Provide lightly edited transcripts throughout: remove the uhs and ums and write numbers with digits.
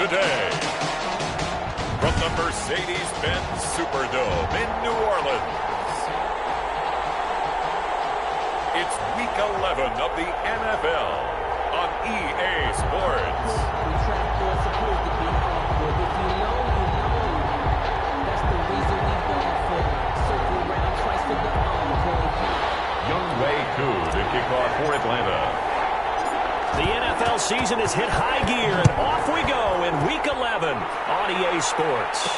today. From the Mercedes-Benz Superdome in New Orleans, it's Week 11 of the NFL on EA Sports. Younghoe Koo to kick off for Atlanta. The NFL season has hit high gear, and off we go in Week 11 on EA Sports.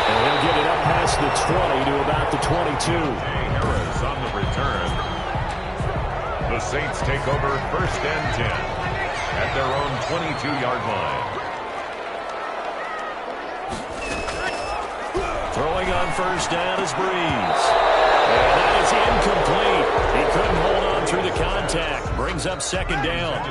And he'll get it up past the 20 to about the 22. Harris on the return. The Saints take over 1st and 10 at their own 22-yard line. Throwing on 1st down is Breeze. And that is incomplete. He couldn't hold on through the contact. Brings up 2nd down.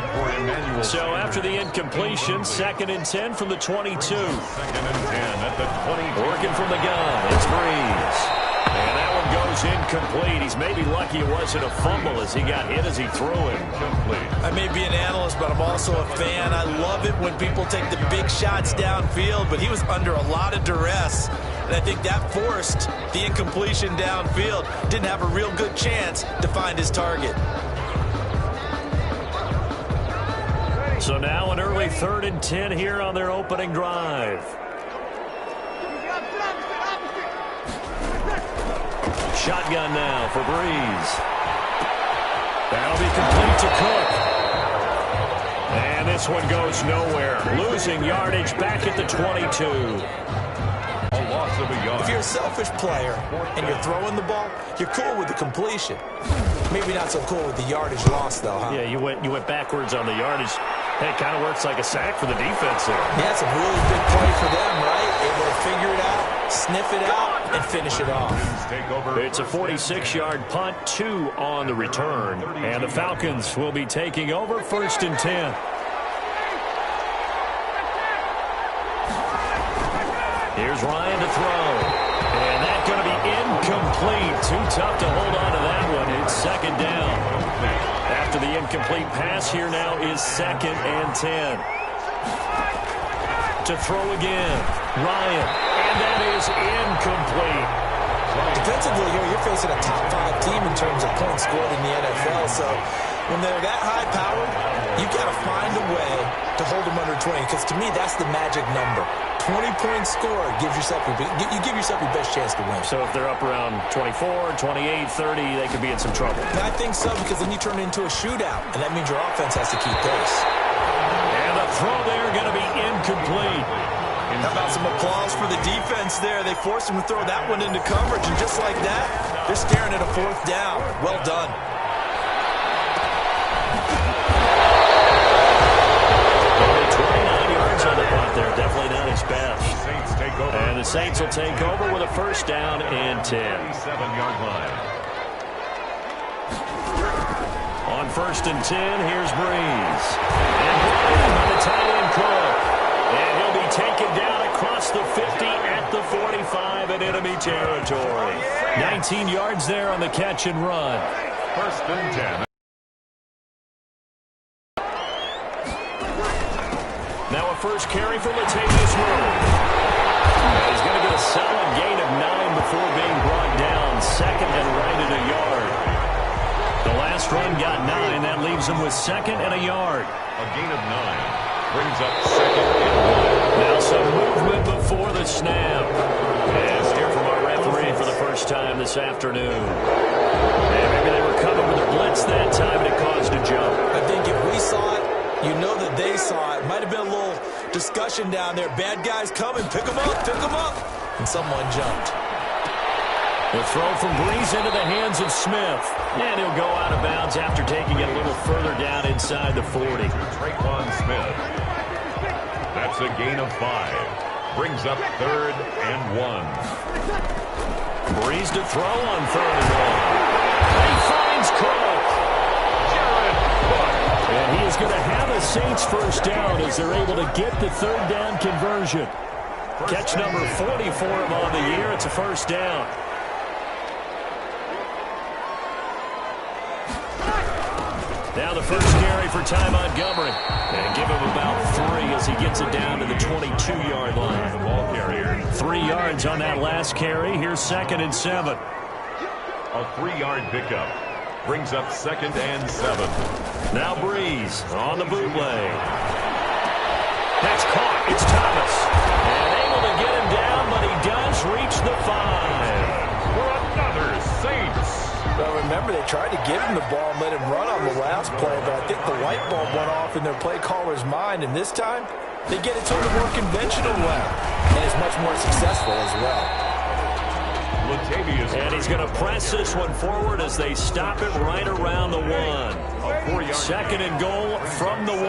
So after the incompletion, 2nd and 10 from the 22. 2nd and 10 at the 20. Working from the gun, it's Breeze. And that one goes incomplete. He's maybe lucky it wasn't a fumble as he got hit as he threw it. I may be an analyst, but I'm also a fan. I love it when people take the big shots downfield, but he was under a lot of duress. And I think that forced the incompletion downfield. Didn't have a real good chance to find his target. So now an early 3rd and 10 here on their opening drive. Shotgun now for Breeze. That'll be complete to Cook. And this one goes nowhere. Losing yardage back at the 22. If you're a selfish player and you're throwing the ball, you're cool with the completion. Maybe not so cool with the yardage loss, though, huh? Yeah, you went backwards on the yardage. Hey, it kind of works like a sack for the defense there. Yeah, it's a really big play for them, right? Able to figure it out, sniff it out, and finish it off. It's a 46-yard punt, 2 on the return. And the Falcons will be taking over 1st and 10. Here's Ryan to throw. And that's going to be incomplete. Too tough to hold on to that one. It's 2nd down. After the incomplete pass, here now is 2nd and 10. To throw again. Ryan. And that is incomplete. Defensively here, you're facing a top 5 team in terms of points scored in the NFL. So when they're that high powered, you've got to find a way to hold them under 20. Because to me, that's the magic number. 20-point score gives yourself you give yourself your best chance to win. So if they're up around 24, 28, 30, they could be in some trouble. And I think so, because then you turn it into a shootout, and that means your offense has to keep pace. And the throw there going to be incomplete. How about some applause for the defense there? They forced him to throw that one into coverage, and just like that, they're staring at a 4th down. Well done. On the punt there, definitely not his best. And the Saints will take over with a 1st down and 10. 7-yard line. On 1st and 10, here's Breeze. And Brian by the tight end Cook. And he'll be taken down across the 50 at the 45 in enemy territory. 19 yards there on the catch and run. 1st and 10. Now a first carry for Latavius Murray. He's going to get a solid gain of 9 before being brought down. 2nd and right at a yard. The last run got 9. That leaves him with 2nd and a yard. A gain of 9 brings up 2nd and 1. Now some movement before the snap. As here from our referee for the first time this afternoon. And maybe they were coming with a blitz that time and it caused a jump. I think if we saw it, you know that they saw it. Might have been a little discussion down there. Bad guys coming. Pick them up. Pick them up. And someone jumped. The throw from Breeze into the hands of Smith. And he'll go out of bounds after taking it a little further down inside the 40. Traquan Smith. That's a gain of 5. Brings up 3rd and 1. Breeze to throw on 3rd and 1. He finds Cook. And he is going to have a Saints 1st down as they're able to get the 3rd down conversion. Catch number 40 for him on the year. It's a 1st down. Now the first carry for Ty Montgomery. And give him about 3 as he gets it down to the 22-yard line. The ball carrier. 3 yards on that last carry. Here's 2nd and 7. A 3-yard pickup. Brings up 2nd and 7. Now Breeze on the bootleg. That's caught. It's Thomas. And able to get him down, but he does reach the 5. For another Saints. Well, remember, they tried to give him the ball and let him run on the last play, but I think the light bulb went off in their play caller's mind, and this time they get it to the more conventional way, and it's much more successful as well. And he's going to press this one forward as they stop it right around the 1. 2nd and goal from the 1.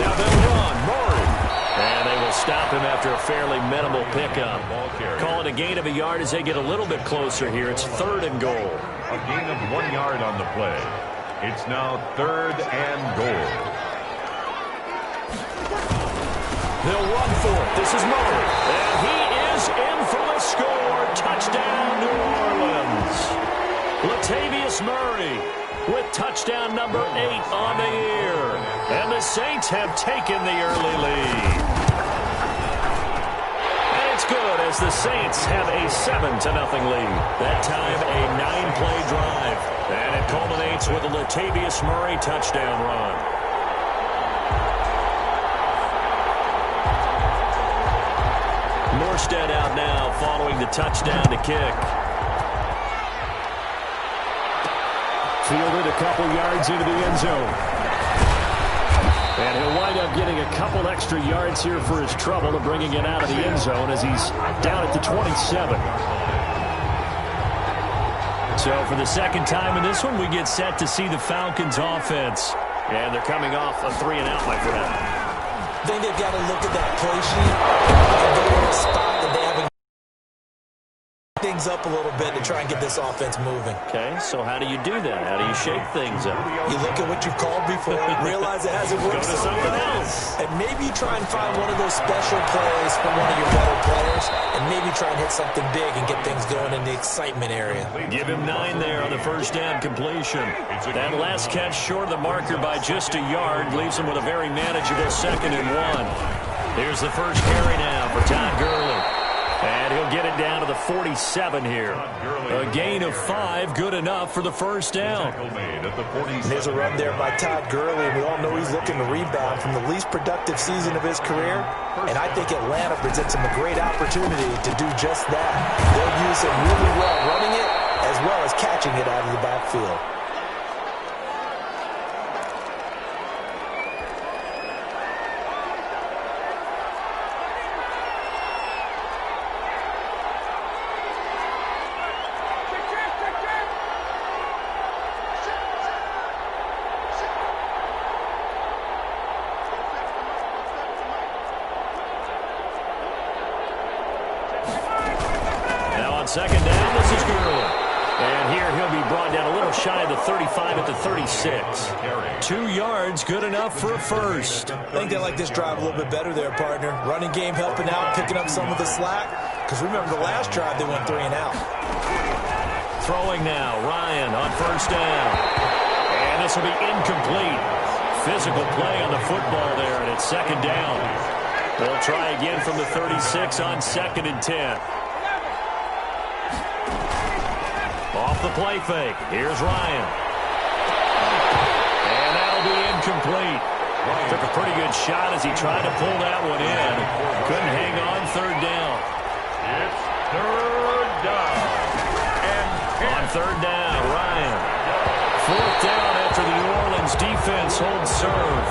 Now they'll run. Murray. And they will stop him after a fairly minimal pickup. Call it a gain of a yard as they get a little bit closer here. It's 3rd and goal. A gain of 1 yard on the play. It's now 3rd and goal. They'll run for it. This is Murray. And he is in for the score. Touchdown, New Orleans. Latavius Murray with touchdown number 8 on the year. And the Saints have taken the early lead. And it's good as the Saints have a 7-0 lead. That time a 9-play drive. And it culminates with a Latavius Murray touchdown run. Morstead out now following the touchdown to kick. Fielded a couple yards into the end zone. And he'll wind up getting a couple extra yards here for his trouble to bringing it out of the end zone as he's down at the 27. So for the second time in this one, we get set to see the Falcons offense. And they're coming off a 3-and-out, my friend. I think they've got to look at that play sheet and go in a spot that they haven't things up a little bit to try and get this offense moving. Okay, so how do you do that? How do you shake things up? You look at what you've called before, realize it hasn't worked Go to something else. and maybe try and find one of those special plays from one of your better players, and maybe try and hit something big and get things going in the excitement area. Give him 9 there on the first down completion. That last catch short of the marker by just a yard leaves him with a very manageable 2nd and 1. Here's the first carry now for Todd Gurley. And he'll get it down to the 47 here. A gain of 5, good enough for the first down. And there's a run there by Todd Gurley, and we all know he's looking to rebound from the least productive season of his career. And I think Atlanta presents him a great opportunity to do just that. They'll use him really well running it as well as catching it out of the backfield. Second down, this is Gurley. And here he'll be brought down a little shy of the 35 at the 36. 2 yards, good enough for a first. I think they like this drive a little bit better there, partner. Running game helping out, picking up some of the slack. Because remember the last drive, they went 3-and-out. Throwing now, Ryan on first down. And this will be incomplete. Physical play on the football there, and it's 2nd down. They'll try again from the 36 on 2nd and 10. Off the play fake. Here's Ryan. And that'll be incomplete. Took a pretty good shot as he tried to pull that one in. Couldn't hang on 3rd down. It's 3rd down. On 3rd down, Ryan. 4th down after the New Orleans defense holds serve.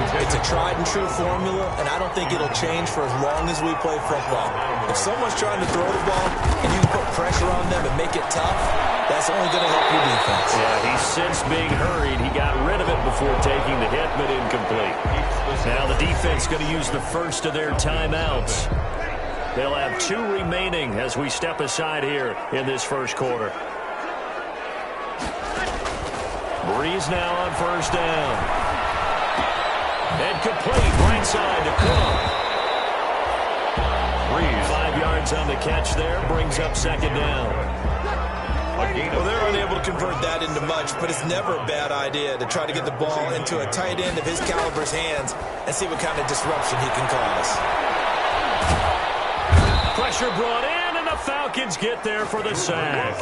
It's a tried-and-true formula, and I don't think it'll change for as long as we play football. If someone's trying to throw the ball and you can put pressure on them and make it tough, that's only going to help your defense. Yeah, he sensed being hurried. He got rid of it before taking the hit, but incomplete. Now the defense going to use the first of their timeouts. They'll have 2 remaining as we step aside here in this first quarter. Breeze now on first down. And complete right side to Cook. Breeze. 5 yards on the catch there, brings up second down. Well, they're unable to convert that into much, but it's never a bad idea to try to get the ball into a tight end of his caliber's hands and see what kind of disruption he can cause. Pressure brought in, and the Falcons get there for the sack.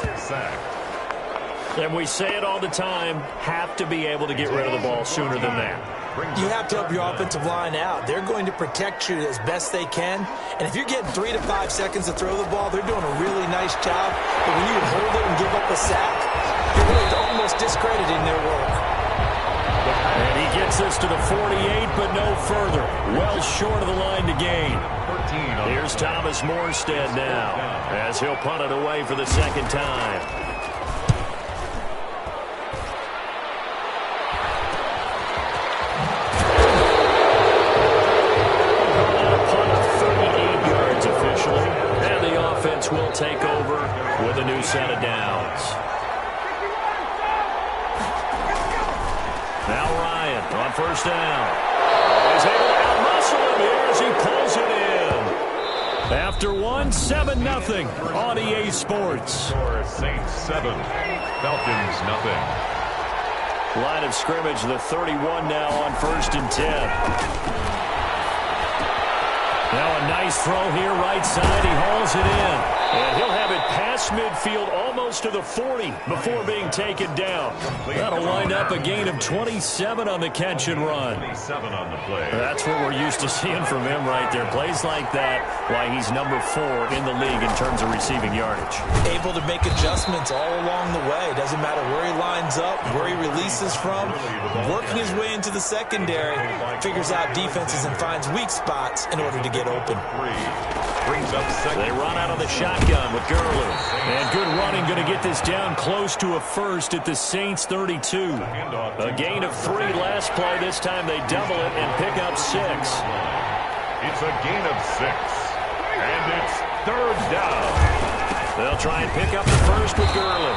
And we say it all the time, have to be able to get rid of the ball sooner than that. You have to help your offensive line out. They're going to protect you as best they can. And if you're getting 3 to 5 seconds to throw the ball, they're doing a really nice job. But when you hold it and give up a sack, you're really almost discrediting their work. And he gets us to the 48, but no further. Well short of the line to gain. Here's Thomas Morstead now, as he'll punt it away for the second time. Will take over with a new set of downs. Now Ryan on first down. He's able to outmuscle him here as he pulls it in. After one, 7-0 on EA Sports. Saints 7, Falcons nothing. Line of scrimmage, the 31 now on 1st and 10. Now a nice throw here, right side. He hauls it in. And he'll have it past midfield almost to the 40 before being taken down. That'll wind up a gain of 27 on the catch and run. 27 on the play. That's what we're used to seeing from him right there. Plays like that, why he's number 4 in the league in terms of receiving yardage. Able to make adjustments all along the way. Doesn't matter where he lines up, where he releases from. Working his way into the secondary, figures out defenses and finds weak spots in order to get open. Brings up second. They run out of the shotgun with Gurley. And good running, going to get this down close to a first at the Saints 32. A gain of 3 last play. This time they double it and pick up 6. It's a gain of 6. And it's 3rd down. They'll try and pick up the first with Gurley.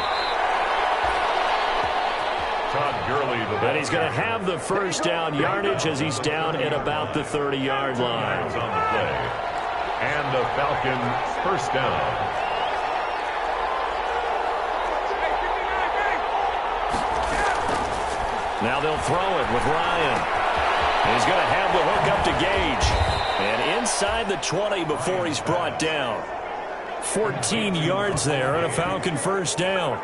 Todd Gurley. But he's going to have the first down yardage as he's down at about the 30-yard line. On the play. And the Falcons first down. Now they'll throw it with Ryan. He's going to have the hook up to Gage. And inside the 20 before he's brought down. 14 yards there and a Falcon first down.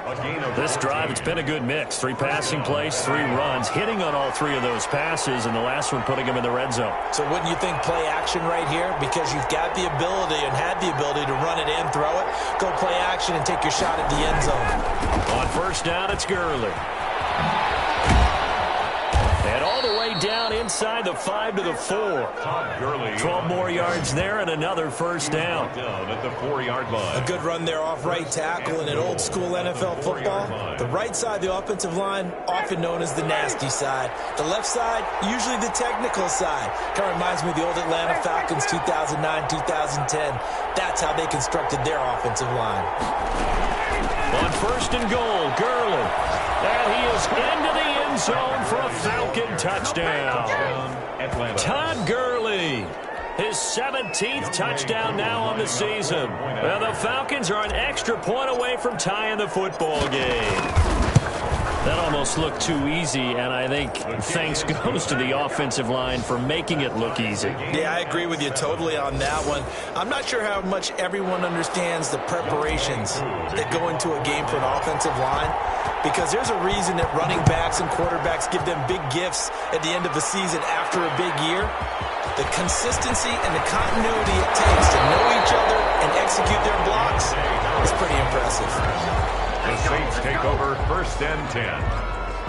This drive, it's been a good mix. 3 passing plays, 3 runs, hitting on all 3 of those passes, and the last one putting him in the red zone. So wouldn't you think play action right here? Because you've got the ability and had the ability to run it in, throw it, go play action and take your shot at the end zone. On first down, it's Gurley. And all the way down inside the 5 to the 4. 12 more yards there and another first down. Down at the 4-yard line. A good run there off right tackle in an old school NFL football. The right side, the offensive line, often known as the nasty side. The left side, usually the technical side. Kind of reminds me of the old Atlanta Falcons 2009-2010. That's how they constructed their offensive line. On first and goal, Gurley. And he is into the end zone for a Falcon touchdown. Todd Gurley, his 17th touchdown now on the season. Well, the Falcons are an extra point away from tying the football game. That almost looked too easy, and I think thanks goes to the offensive line for making it look easy. Yeah, I agree with you totally on that one. I'm not sure how much everyone understands the preparations that go into a game for an offensive line, because there's a reason that running backs and quarterbacks give them big gifts at the end of the season after a big year. The consistency and the continuity it takes to know each other and execute their blocks is pretty impressive. The Saints take over 1st and 10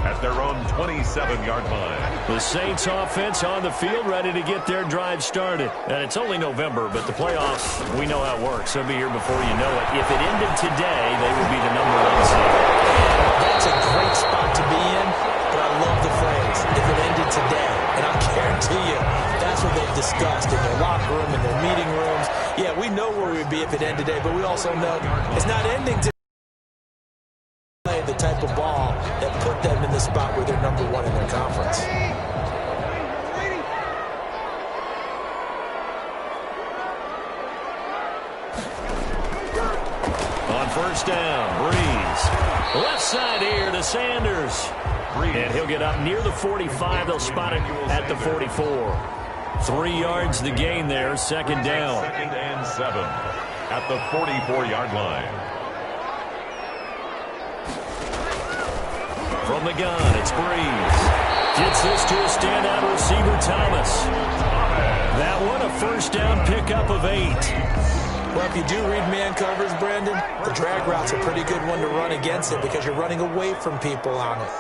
at their own 27-yard line. The Saints offense on the field ready to get their drive started. And it's only November, but the playoffs, we know how it works. They'll be here before you know it. If it ended today, they would be the number 1 seed. That's a great spot to be in, but I love the phrase, if it ended today. And I guarantee you, that's what they've discussed in their locker room, in their meeting rooms. Yeah, we know where we would be if it ended today, but we also know it's not ending today. The type of ball that put them in the spot where they're number 1 in their conference. first down. Breeze. Left side here to Sanders. And he'll get up near the 45. They'll spot it at the 44. 3 yards the gain there. Second down. 2nd and 7 at the 44-yard line. From the gun, it's Breeze. Gets this to a standout receiver, Thomas. That one a first down pickup of 8. Well, if you do read man coverage, Brandon, the drag route's a pretty good one to run against it because you're running away from people on it.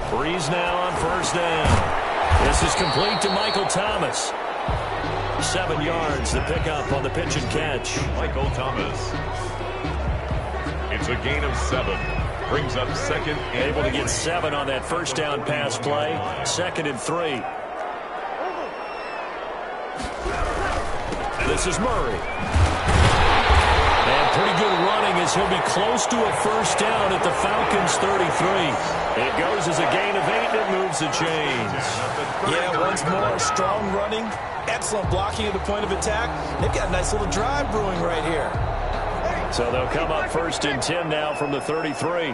Breeze now on first down. This is complete to Michael Thomas. 7 yards, the pickup on the pitch and catch. Michael Thomas. It's a gain of 7. Brings up 2nd and able to get 7 on that first down pass play. 2nd and 3. This is Murray. And pretty good running as he'll be close to a first down at the Falcons' 33. It goes as a gain of 8 and it moves the chains. Yeah, once more, strong running, excellent blocking at the point of attack. They've got a nice little drive brewing right here. So they'll come up 1st and 10 now from the 33.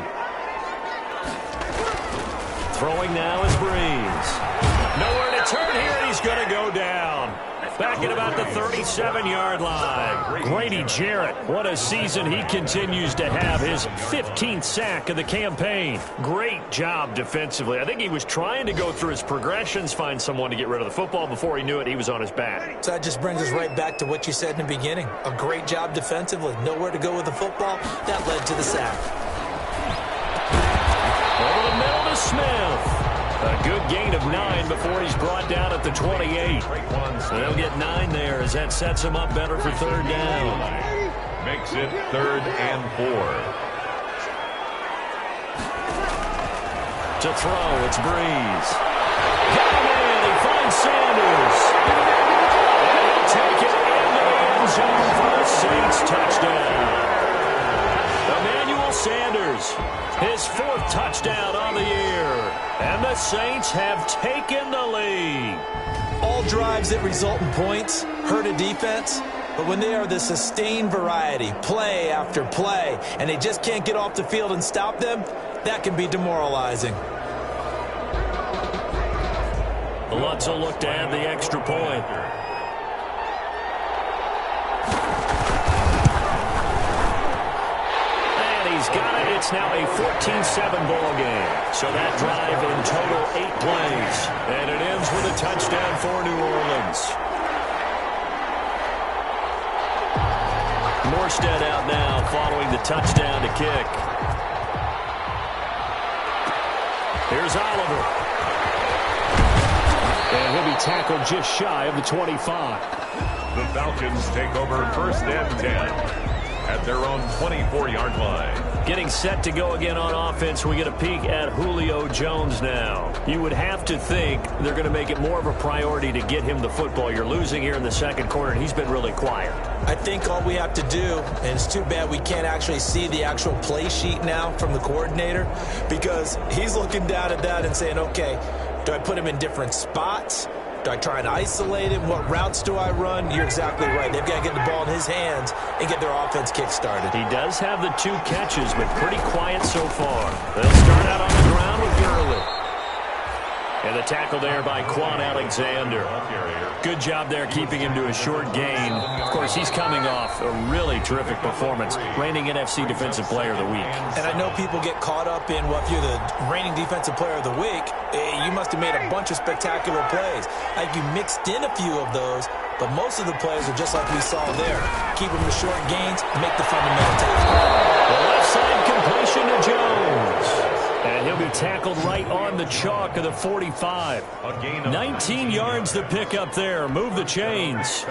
Throwing now is Breeze. Nowhere to turn here, and he's going to go down. Back at about the 37-yard line. Grady Jarrett, what a season he continues to have. His 15th sack of the campaign. Great job defensively. I think he was trying to go through his progressions, find someone to get rid of the football. Before he knew it, he was on his back. So that just brings us right back to what you said in the beginning. A great job defensively. Nowhere to go with the football. That led to the sack. Over the middle to Smith. A good gain of 9 before he's brought down at the 28. They'll get 9 there as that sets him up better for 3rd down. Makes it 3rd and 4. To throw, it's Breeze. Got him in, he finds Sanders. And he'll take it into the end zone for the Saints touchdown. Emmanuel Sanders, his 4th touchdown on the year. And the Saints have taken the lead. All drives that result in points hurt a defense, but when they are the sustained variety, play after play, and they just can't get off the field and stop them, that can be demoralizing. Lutz will look to add the extra point. He's got it. It's now a 14-7 ball game. So that drive in total 8 plays. And it ends with a touchdown for New Orleans. Morstead out now following the touchdown to kick. Here's Oliver. And he'll be tackled just shy of the 25. The Falcons take over 1st and 10. At their own 24-yard line. Getting set to go again on offense. We get a peek at Julio Jones now. You would have to think they're going to make it more of a priority to get him the football. You're losing here in the 2nd quarter, and he's been really quiet. I think all we have to do, and it's too bad we can't actually see the actual play sheet now from the coordinator, because he's looking down at that and saying, okay, do I put him in different spots? Do I try and isolate him? What routes do I run? You're exactly right. They've got to get the ball in his hands and get their offense kick-started. He does have the 2 catches, but pretty quiet so far. They'll start out on the ground with Gurley. And the tackle there by Quan Alexander. Good job there keeping him to a short gain. Of course, he's coming off a really terrific performance. Reigning NFC Defensive Player of the Week. And I know people get caught up in, well, if you're the reigning Defensive Player of the Week, you must have made a bunch of spectacular plays. I think you mixed in a few of those, but most of the plays are just like we saw there. Keep them to short gains, make the fundamental tackle. The left side completion to Jones. And he'll be tackled right on the chalk of the 45. 19 yards to pick up there. Move the chains.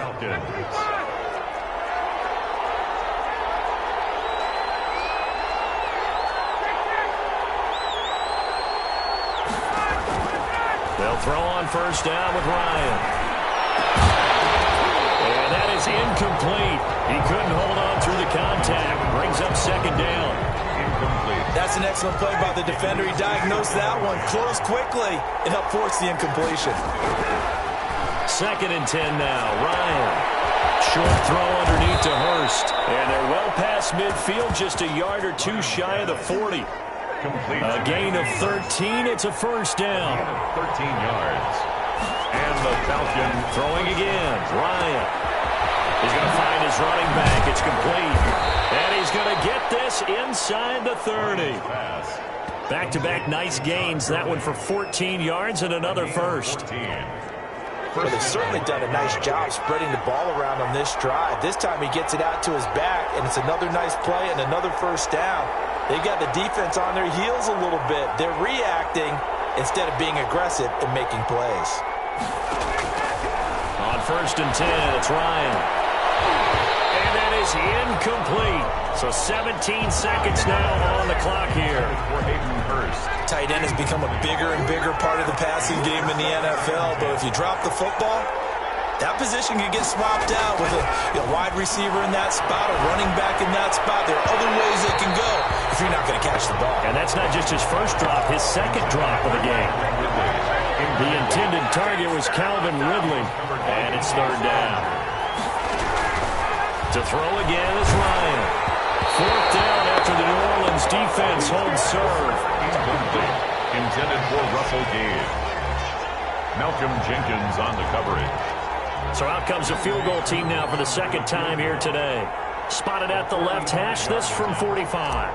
They'll throw on first down with Ryan. And that is incomplete. He couldn't hold on through the contact. Brings up 2nd down. That's an excellent play by the defender. He diagnosed that one, closed quickly, and helped force the incompletion. 2nd and 10 now. Ryan. Short throw underneath to first. And they're well past midfield, just a yard or two shy of the 40. A gain of 13. It's a first down. 13 yards. And the Falcons throwing again. Ryan. He's going to find his running back. It's complete. And he's going to get this inside the 30. Back-to-back nice gains. That one for 14 yards and another first. Well, they've certainly done a nice job spreading the ball around on this drive. This time he gets it out to his back, and it's another nice play and another first down. They've got the defense on their heels a little bit. They're reacting instead of being aggressive and making plays. On 1st and 10, it's Ryan. And that is incomplete. So 17 seconds now on the clock here. For Hayden Hurst. Tight end has become a bigger and bigger part of the passing game in the NFL, but if you drop the football, that position can get swapped out with a wide receiver in that spot, a running back in that spot. There are other ways they can go if you're not going to catch the ball. And that's not just his first drop, his second drop of the game. The intended target was Calvin Ridley, and it's 3rd down. To throw again is Ryan. 4th down after the New Orleans defense holds serve. Intended for Russell Gage. Malcolm Jenkins on the coverage. So out comes a field goal team now for the second time here today. Spotted at the left hash, this from 45.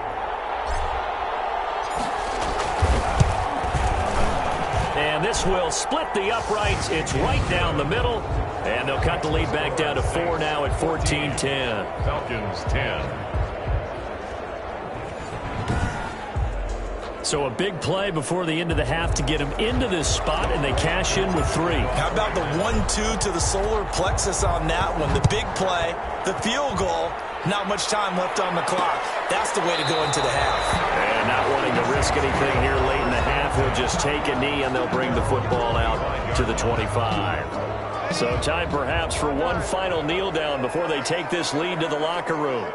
And this will split the uprights. It's right down the middle. And they'll cut the lead back down to 4 now at 14-10. Falcons 10. So a big play before the end of the half to get him into this spot, and they cash in with 3. How about the 1-2 to the solar plexus on that one? The big play, the field goal, not much time left on the clock. That's the way to go into the half. And not wanting to risk anything here late in the half, he'll just take a knee, and they'll bring the football out to the 25. So time perhaps for one final kneel down before they take this lead to the locker room.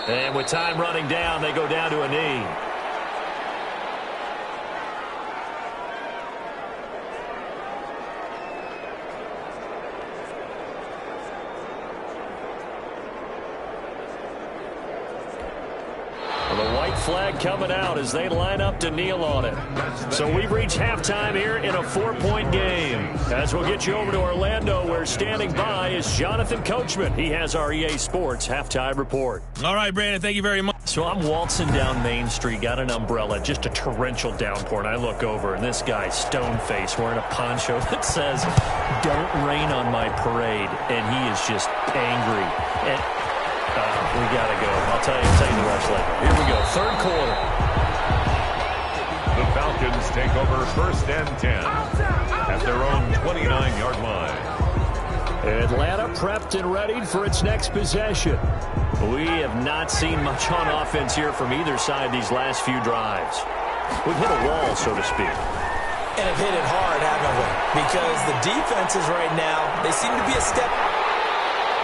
And with time running down, they go down to a knee. The white flag coming out as they line up to kneel on it. So we've reached halftime here in a 4-point game. As we'll get you over to Orlando, where standing by is Jonathan Coachman. He has our EA Sports halftime report. All right, Brandon, thank you very much. So I'm waltzing down Main Street, got an umbrella, just a torrential downpour, and I look over, and this guy's stone-faced wearing a poncho that says, "Don't rain on my parade," and he is just angry. And we got to go. I'll tell you the rest later. Here we go, 3rd quarter. The Falcons take over 1st and 10 at their own 29-yard line. Atlanta prepped and readied for its next possession. We have not seen much on offense here from either side these last few drives. We've hit a wall, so to speak. And have hit it hard, haven't we? Because the defenses right now, they seem to be a step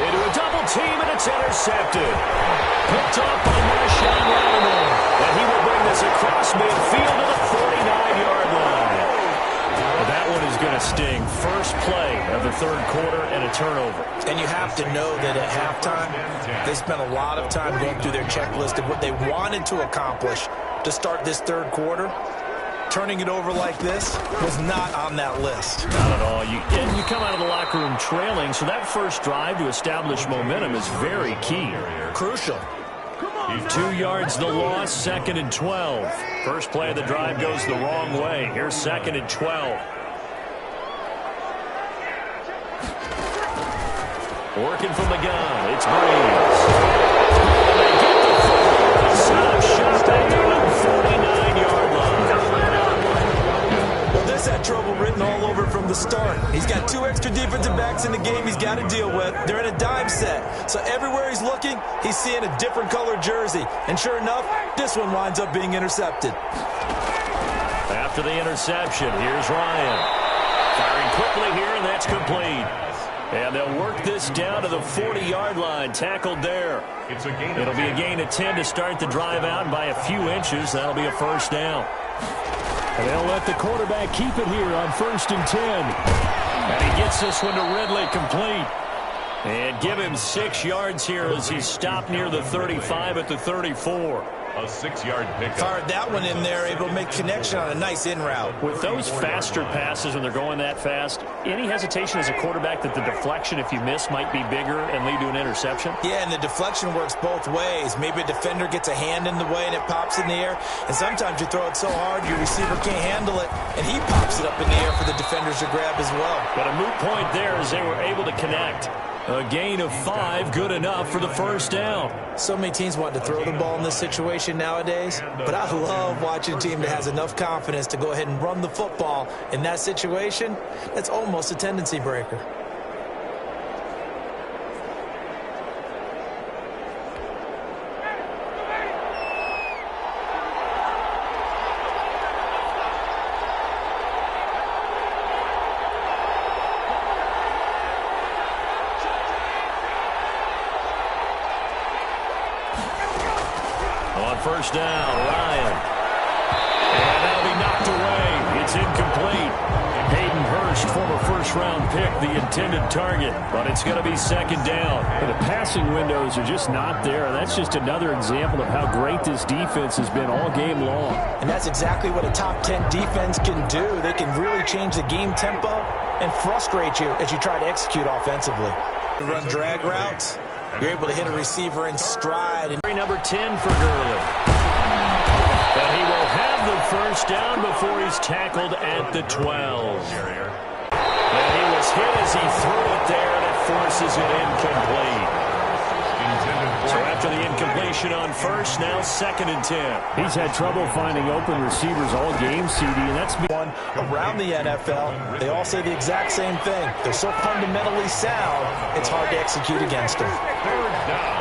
into a double team, and it's intercepted. Picked off by Marshawn Lattimore. And he will bring this across midfield to the 49-yard line. Well, that one is going to sting. First play of the 3rd quarter and a turnover. And you have to know that at halftime, they spent a lot of time going through their checklist of what they wanted to accomplish to start this 3rd quarter. Turning it over like this was not on that list. Not at all. You come out of the locker room trailing, so that first drive to establish momentum is very key. Crucial. 2 yards the loss, 2nd and 12. First play of the drive goes the wrong way. Here's 2nd and 12. Working from the gun, it's Breeze. They get the football, set up shop at their own 49-yard line. Well, this had trouble written all over from the start. He's got 2 extra defensive backs in the game he's got to deal with. They're in a dime set. So everywhere he's looking, he's seeing a different color jersey. And sure enough, this one winds up being intercepted. After the interception, here's Ryan. Firing quickly here, and that's complete. And they'll work this down to the 40-yard line, tackled there. It'll be a gain of 10 to start the drive out, and by a few inches, that'll be a first down. And they'll let the quarterback keep it here on 1st and 10. And he gets this one to Ridley complete. And give him 6 yards here as he's stopped near the 35 at the 34. A 6-yard pickup. Fired that one in there, able to make connection on a nice in route. With those faster passes when they're going that fast, any hesitation as a quarterback that the deflection, if you miss, might be bigger and lead to an interception? Yeah, and the deflection works both ways. Maybe a defender gets a hand in the way and it pops in the air. And sometimes you throw it so hard your receiver can't handle it, and he pops it up in the air for the defenders to grab as well. But a moot point there as they were able to connect. A gain of 5, good enough for the first down. So many teams want to throw the ball in this situation nowadays, but I love watching a team that has enough confidence to go ahead and run the football. In that situation, that's almost a tendency breaker. First down, Ryan. And that'll be knocked away. It's incomplete. Hayden Hurst, former first-round pick, the intended target. But it's going to be second down. The passing windows are just not there. That's just another example of how great this defense has been all game long. And that's exactly what a top 10 defense can do. They can really change the game tempo and frustrate you as you try to execute offensively. Run drag routes. You're able to hit a receiver in stride. Number 10 for Gurley. But he will have the first down before he's tackled at the 12. And he was hit as he threw it there, and it forces it incomplete. So after the incompletion on first, now 2nd and 10. He's had trouble finding open receivers all game, CD, and that's one around the NFL. They all say the exact same thing. They're so fundamentally sound, it's hard to execute against them. Third down.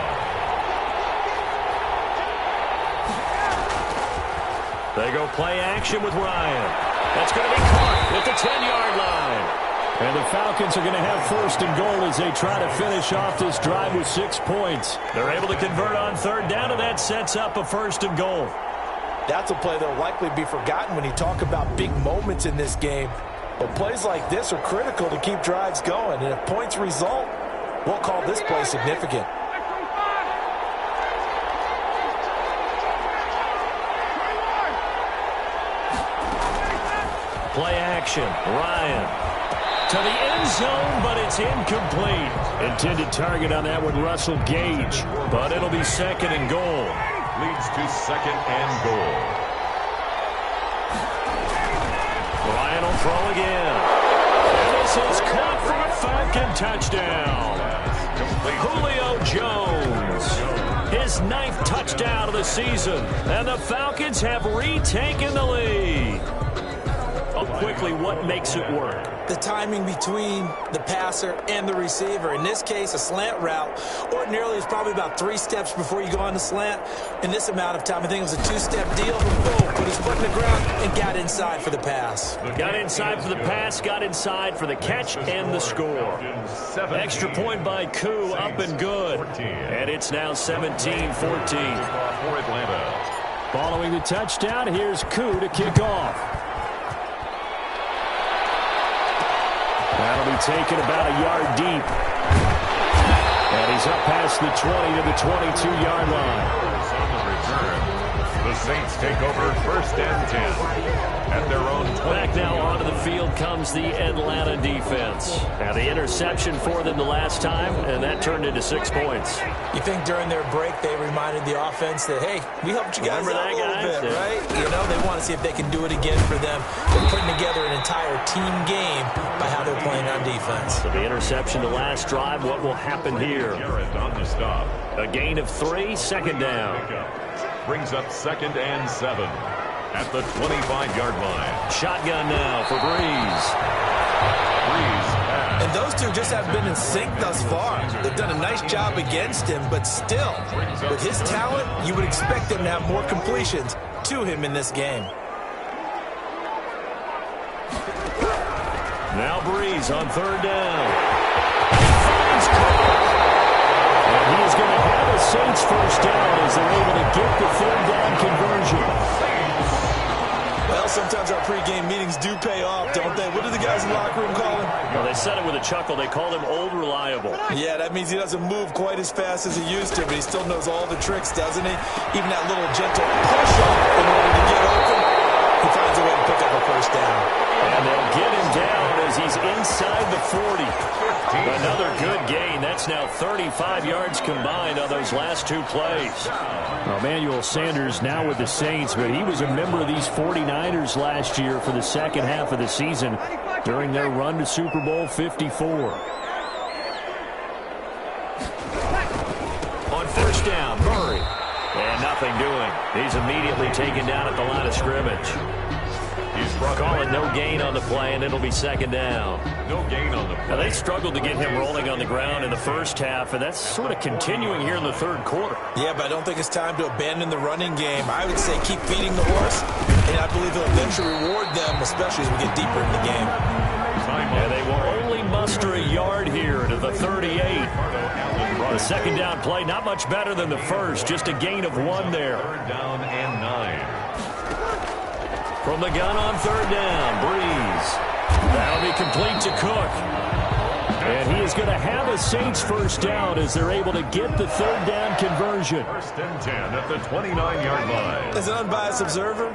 They go play action with Ryan. That's going to be caught at the 10-yard line. And the Falcons are going to have first and goal as they try to finish off this drive with 6 points. They're able to convert on third down, and that sets up a first and goal. That's a play that will likely be forgotten when you talk about big moments in this game. But plays like this are critical to keep drives going. And if points result, we'll call this play significant. Play action. Ryan. To the end zone, but it's incomplete. Intended target on that one, Russell Gage. But it'll be 2nd and goal. Leads to 2nd and goal. Ryan will throw again. And this is caught for a Falcon touchdown. Julio Jones. His 9th touchdown of the season. And the Falcons have retaken the lead. Quickly, what makes it work? The timing between the passer and the receiver. In this case, a slant route. Ordinarily, it's probably about 3 steps before you go on the slant. In this amount of time, I think it was a 2-step deal. Boom, put his foot in the ground and got inside for the pass. Got inside for the pass, got inside for the catch and the score. Extra point by Koo, up and good. And it's now 17-14. For Atlanta. Following the touchdown, here's Koo to kick off. That'll be taken about a yard deep. And he's up past the 20 to the 22-yard line. On the return, the Saints take over 1st and 10. At their own 20. Back now onto the field comes the Atlanta defense. Now the interception for them the last time, and that turned into 6 points. You think during their break they reminded the offense that, hey, we helped you guys out a little bit, right? You know, they want to see if they can do it again for them. They're putting together an entire team game by how they're playing on defense. So the interception to last drive, what will happen here? On the stop. A gain of 3, 2nd down. Brings up 2nd and 7. At the 25-yard line. Shotgun now for Breeze. And those two just have been in sync thus far. They've done a nice job against him, but still, with his talent, you would expect them to have more completions to him in this game. Now Breeze on third down. He finds Cook. And he is going to have a Saints first down as they're able to get the third down conversion. Well, sometimes our pregame meetings do pay off, don't they? What do the guys in the locker room call him? Well, they said it with a chuckle. They called him Old Reliable. Yeah, that means he doesn't move quite as fast as he used to, but he still knows all the tricks, doesn't he? Even that little gentle push-off in order to get open, he finds a way to pick up a first down. And they'll get him down as he's inside the 40. Another good gain. That's now 35 yards combined on those last two plays. Well, Emmanuel Sanders now with the Saints, but he was a member of these 49ers last year for the second half of the season during their run to Super Bowl 54. On first down, Murray. And nothing doing. He's immediately taken down at the line of scrimmage. He's calling no gain on the play, and it'll be second down. No gain on the play. Now, they struggled to get him rolling on the ground in the first half, and that's sort of continuing here in the third quarter. Yeah, but I don't think it's time to abandon the running game. I would say keep feeding the horse, and I believe he'll eventually reward them, especially as we get deeper in the game. And they will only muster a yard here to the 38. The second down play, not much better than the first, just a gain of 1 there. Third down and 9. From the gun on third down, Breeze. That'll be complete to Cook. And he is going to have a Saints first down as they're able to get the third down conversion. First and 10 at the 29-yard line. As an unbiased observer,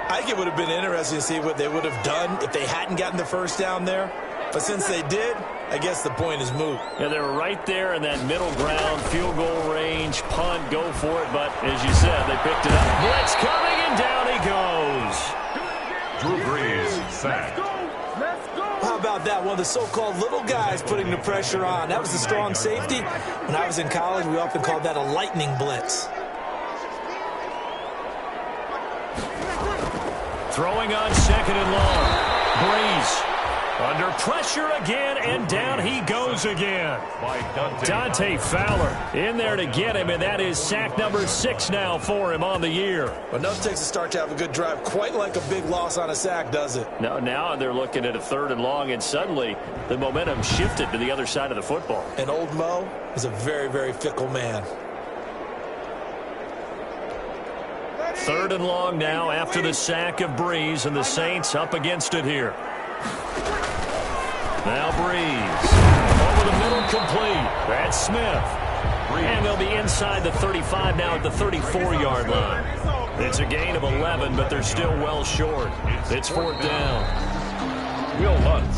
I think it would have been interesting to see what they would have done if they hadn't gotten the first down there. But since they did, I guess the point is moot. Yeah, they were right there in that middle ground, field goal range, punt, go for it. But as you said, they picked it up. Blitz coming, and down he goes. Drew Brees sacked. How about that? One of the so-called little guys putting the pressure on. That was the strong safety. When I was in college, we often called that a lightning blitz. Throwing on second and long. Breeze under pressure again, and down he goes again. By Dante Fowler in there to get him, and that is sack number 6 now for him on the year. But nothing takes a start to have a good drive quite like a big loss on a sack, does it? No, now they're looking at a third and long, and suddenly the momentum shifted to the other side of the football. And old Mo is a very, very fickle man. Third and long now after the sack of Breeze, and the Saints up against it here. Now Breeze. Over the middle, complete. That's Smith. And they'll be inside the 35 now at the 34-yard line. It's a gain of 11, but they're still well short. It's fourth down.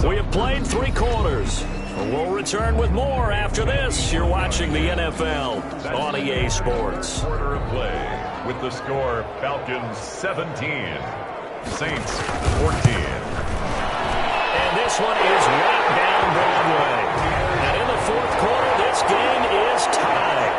We have played 3 quarters. We'll return with more after this. You're watching the NFL on EA Sports. Quarter of play with the score Falcons 17, Saints 14. And this one is right down Broadway. And in the fourth quarter, this game is tied.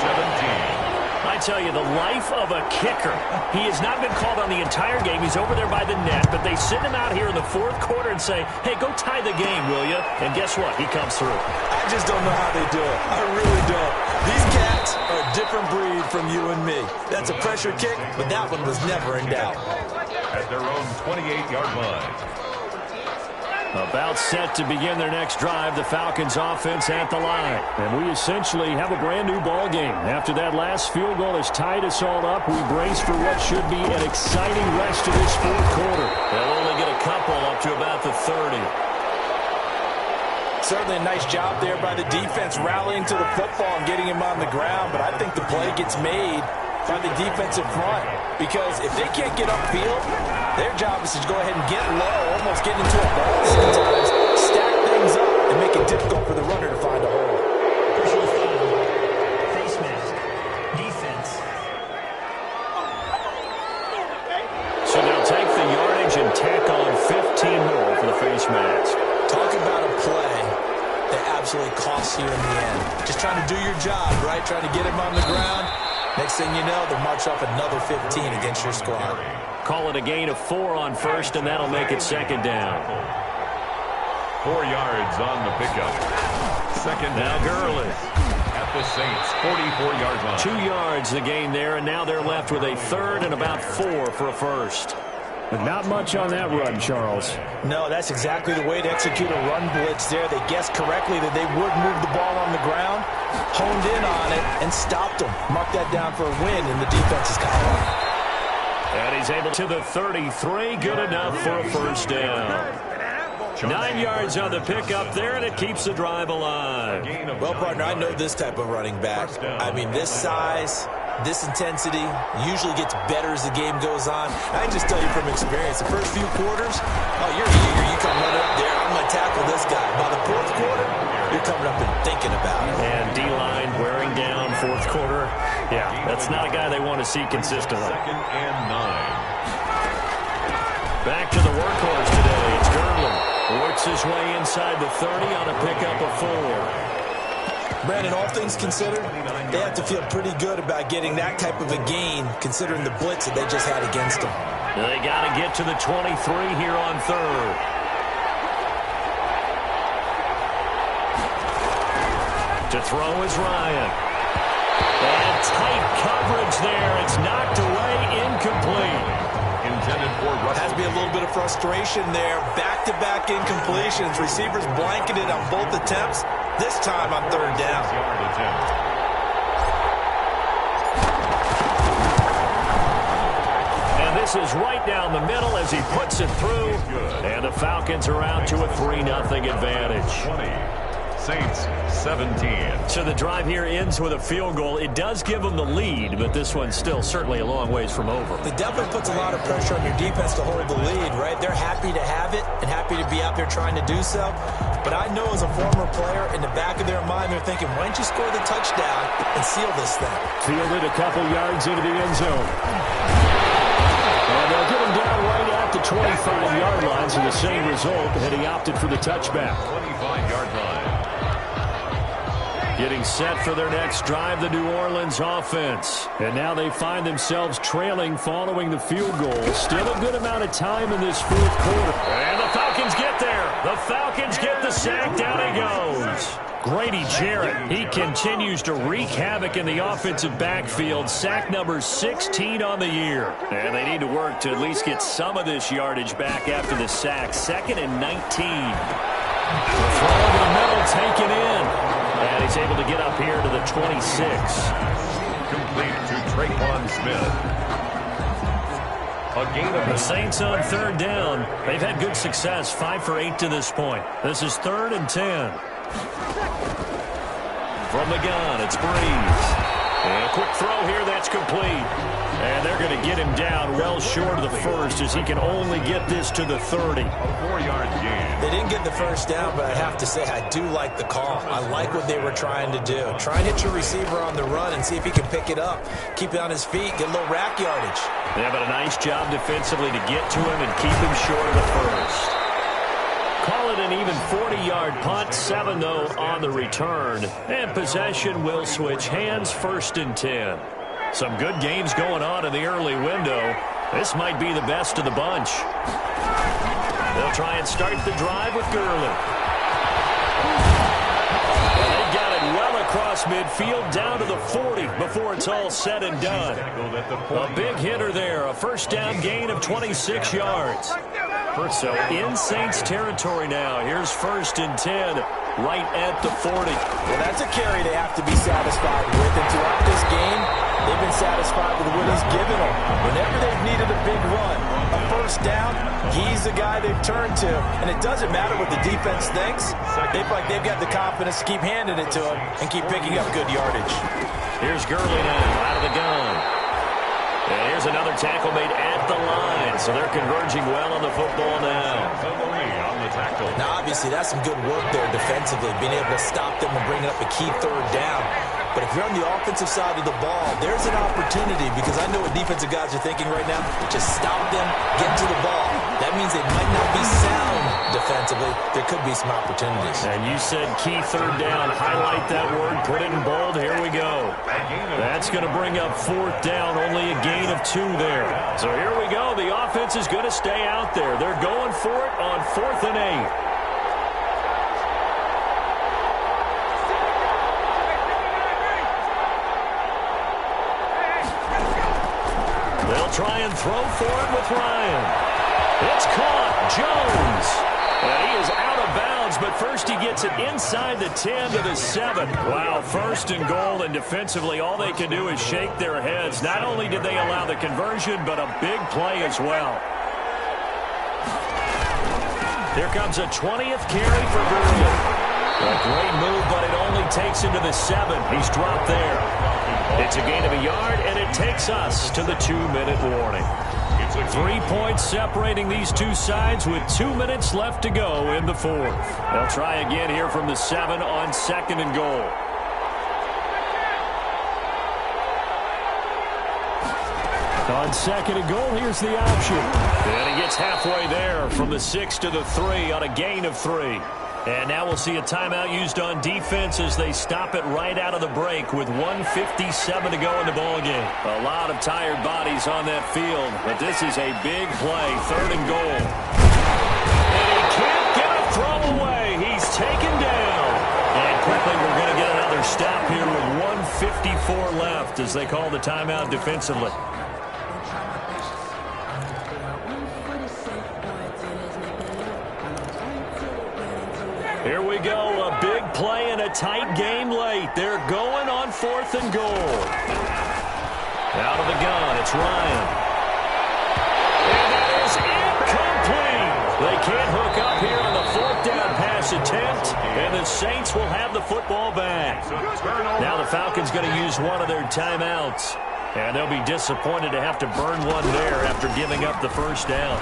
17. I tell you, the life of a kicker. He has not been called on the entire game. He's over there by the net, but they send him out here in the fourth quarter and say, hey, go tie the game, will you? And guess what? He comes through. I just don't know how they do it. I really don't. These cats are a different breed from you and me. That's a pressure kick, but that one was never in doubt. At their own 28-yard line. About set to begin their next drive, the Falcons offense at the line. And we essentially have a brand new ball game. After that last field goal has tied us all up, we brace for what should be an exciting rest of this fourth quarter. They'll only get a couple up to about the 30. Certainly a nice job there by the defense rallying to the football and getting him on the ground, but I think the play gets made by the defensive front, because if they can't get upfield, their job is to go ahead and get low, almost get into a ball sometimes, stack things up, and make it difficult for the runner to find a hole. Face mask. Defense. So they'll take the yardage and tack on 15 more for the face mask. Talk about a play that absolutely costs you in the end. Just trying to do your job, right? Trying to get him on the ground. Next thing you know, they'll march up another 15 against your squad. Call it a gain of 4 on first, and that'll make it second down. 4 yards on the pickup. Second Now down. Gurley. At the Saints' 44-yard line. 2 yards the gain there, and now they're left with a third and about 4 for a first. But not much on that run, Charles. No, that's exactly the way to execute a run blitz there. They guessed correctly that they would move the ball on the ground, honed in on it, and stopped them. Mark that down for a win in the defense's column. And he's able to the 33. Good enough for a first down. 9 yards on the pickup there, and it keeps the drive alive. Well, partner, I know this type of running back. I mean, this size, this intensity usually gets better as the game goes on. I can just tell you from experience, the first few quarters, oh, you're eager. You come running up there. I'm going to tackle this guy. By the fourth quarter, you're coming up and thinking about it. And D-line wearing down fourth quarter. Yeah, that's not a guy they want to see consistently. 2nd and 9. Back to the workhorse today. It's Gurley. Works his way inside the 30 on a pickup of 4. Brandon, all things considered, they have to feel pretty good about getting that type of a gain, considering the blitz that they just had against them. They got to get to the 23 here on 3rd. To throw is Ryan. And tight coverage there. It's knocked away, incomplete. Intended for Russell. Has to be a little bit of frustration there. Back-to-back incompletions. Receivers blanketed on both attempts. This time on 3rd down. 6-yard attempt. And this is right down the middle as he puts it through. And the Falcons are out to a 3-0 advantage. 20. Saints 17. So the drive here ends with a field goal. It does give them the lead, but this one's still certainly a long ways from over. It definitely puts a lot of pressure on your defense to hold the lead, right? They're happy to have it and happy to be out there trying to do so. But I know as a former player, in the back of their mind, they're thinking, why don't you score the touchdown and seal this thing? Fielded a couple yards into the end zone. And they'll get him down right at the 25-yard line, so the same result, and he opted for the touchback. 25-yard line. Getting set for their next drive, the New Orleans offense. And now they find themselves trailing following the field goal. Still a good amount of time in this fourth quarter. And the Falcons get there. The Falcons get the sack. Down he goes. Grady Jarrett, he continues to wreak havoc in the offensive backfield. Sack number 16 on the year. And they need to work to at least get some of this yardage back after the sack. 2nd and 19. The throw over the middle taken in. And he's able to get up here to the 26. Complete to Traquan Smith. A gain of The Saints on 3rd down. They've had good success, 5 for 8 to this point. This is 3rd and 10. From the gun, it's Breeze. And a quick throw here, that's complete. And they're going to get him down well short of the first as he can only get this to the 30. a 4-yard gain. They didn't get the first down, but I have to say I do like the call. I like what they were trying to do. Try and hit your receiver on the run and see if he can pick it up. Keep it on his feet, get a little rack yardage. Yeah, but a nice job defensively to get to him and keep him short of the first. Call it an even 40-yard punt, 7 though on the return. And possession will switch hands, 1st and 10. Some good games going on in the early window. This might be the best of the bunch. They'll try and start the drive with Gurley. And they got it well across midfield down to the 40 before it's all said and done. A big hitter there, a first down gain of 26 yards. So in Saints territory now. Here's 1st and 10 right at the 40. Well, that's a carry they have to be satisfied with. And throughout this game, they've been satisfied with what he's given them. Whenever they've needed a big run, a first down, he's the guy they've turned to. And it doesn't matter what the defense thinks. They feel like they've got the confidence to keep handing it to him and keep picking up good yardage. Here's Gurley now out of the gun. And here's another tackle made at the line. So they're converging well on the football now. Now, obviously, that's some good work there defensively, being able to stop them and bring up a key 3rd down. But if you're on the offensive side of the ball, there's an opportunity because I know what defensive guys are thinking right now. Just stop them, get to the ball. That means they might not be sound defensively. There could be some opportunities. And you said key 3rd down. Highlight that word. Put it in bold. Here we go. That's going to bring up 4th down. Only a gain of 2 there. So here we go. The offense is going to stay out there. They're going for it on 4th and 8. They'll try and throw for it with Ryan. It's caught. Jones. And he is out of bounds, but first he gets it inside the 10 to the 7. Wow, first and goal, and defensively all they can do is shake their heads. Not only did they allow the conversion, but a big play as well. Here comes a 20th carry for Gurley. A great move, but it only takes him to the 7. He's dropped there. It's a gain of a yard, and it takes us to the 2-minute warning. 3 points separating these two sides with 2 minutes left to go in the fourth. They'll try again here from the 7 on 2nd and goal. On 2nd and goal, here's the option. And he gets halfway there from the 6 to the 3 on a gain of 3. And now we'll see a timeout used on defense as they stop it right out of the break with 1:57 to go in the ballgame. A lot of tired bodies on that field, but this is a big play, 3rd and goal. And he can't get a throw away. He's taken down. And quickly we're going to get another stop here with 1:54 left as they call the timeout defensively. Here we go, a big play and a tight game late. They're going on 4th and goal. Out of the gun, it's Ryan. And that is incomplete. They can't hook up here on the 4th down pass attempt, and the Saints will have the football back. Now the Falcons going to use one of their timeouts, and they'll be disappointed to have to burn one there after giving up the first down.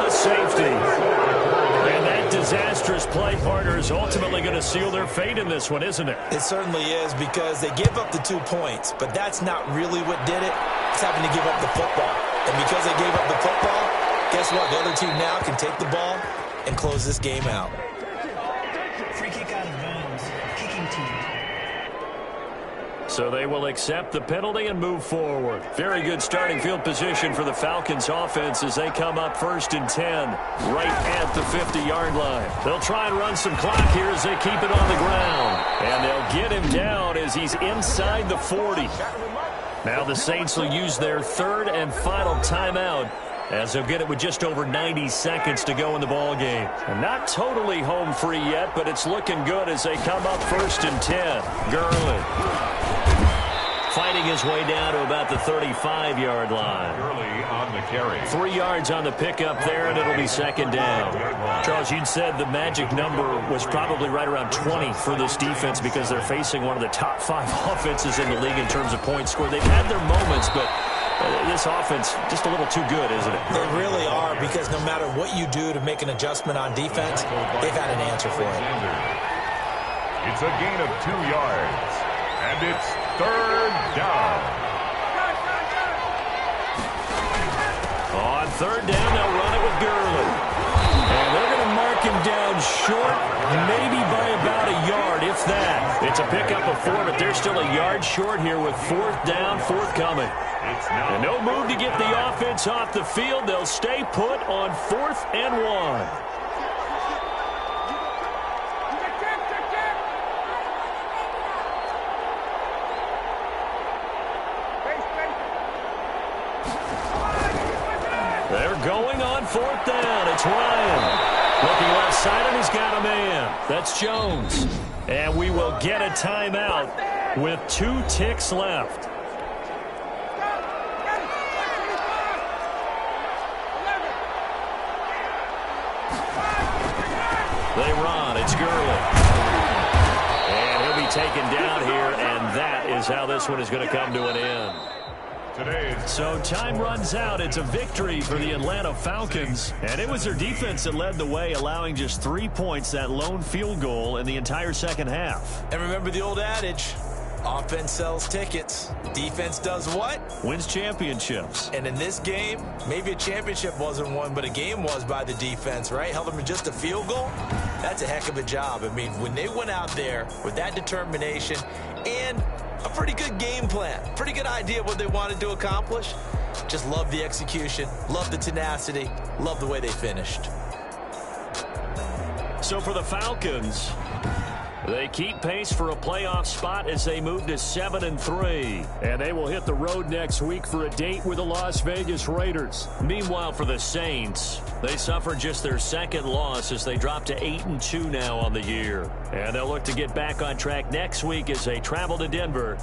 Safety. And that disastrous play, partner, is ultimately going to seal their fate in this one, isn't it? It certainly is, because they gave up the 2 points, but that's not really what did it. It's having to give up the football. And because they gave up the football, guess what? The other team now can take the ball and close this game out. Free kick out of bounds. Kicking team. So they will accept the penalty and move forward. Very good starting field position for the Falcons offense as they come up 1st and 10, right at the 50-yard line. They'll try and run some clock here as they keep it on the ground. And they'll get him down as he's inside the 40. Now the Saints will use their 3rd and final timeout as they'll get it with just over 90 seconds to go in the ballgame. And not totally home free yet, but it's looking good as they come up 1st and 10. Gurley fighting his way down to about the 35-yard line. Early on the carry. 3 yards on the pickup there, and it'll be 2nd down. Charles, you'd said the magic number was probably right around 20 for this defense because they're facing one of the top 5 offenses in the league in terms of points scored. They've had their moments, but this offense just a little too good, isn't it? They really are, because no matter what you do to make an adjustment on defense, they've had an answer for it. It's a gain of 2 yards, and it's 3rd down. On 3rd down, they'll run it with Gurley. And they're going to mark him down short, maybe by about a yard, if that. It's a pickup of 4, but they're still a yard short here with 4th down, forthcoming. And no move to get the offense off the field. They'll stay put on 4th and 1. They're going on 4th down. It's Ryan. Looking left side, and he's got a man. That's Jones. And we will get a timeout with 2 ticks left. They run. It's Gurley. And he'll be taken down here, and that is how this one is going to come to an end. So time runs out. It's a victory for the Atlanta Falcons, and it was their defense that led the way, allowing just 3 points, that lone field goal in the entire second half. And remember the old adage, offense sells tickets. Defense does what? Wins championships. And in this game, maybe a championship wasn't won, but a game was by the defense, right? Held them to just a field goal. That's a heck of a job. I mean, when they went out there with that determination and a pretty good game plan, pretty good idea what they wanted to accomplish, just love the execution, love the tenacity, love the way they finished. So for the Falcons, They keep pace for a playoff spot as they move to 7-3. And they will hit the road next week for a date with the Las Vegas Raiders. Meanwhile, for the Saints, they suffered just their second loss as they drop to 8-2 now on the year. And they'll look to get back on track next week as they travel to Denver.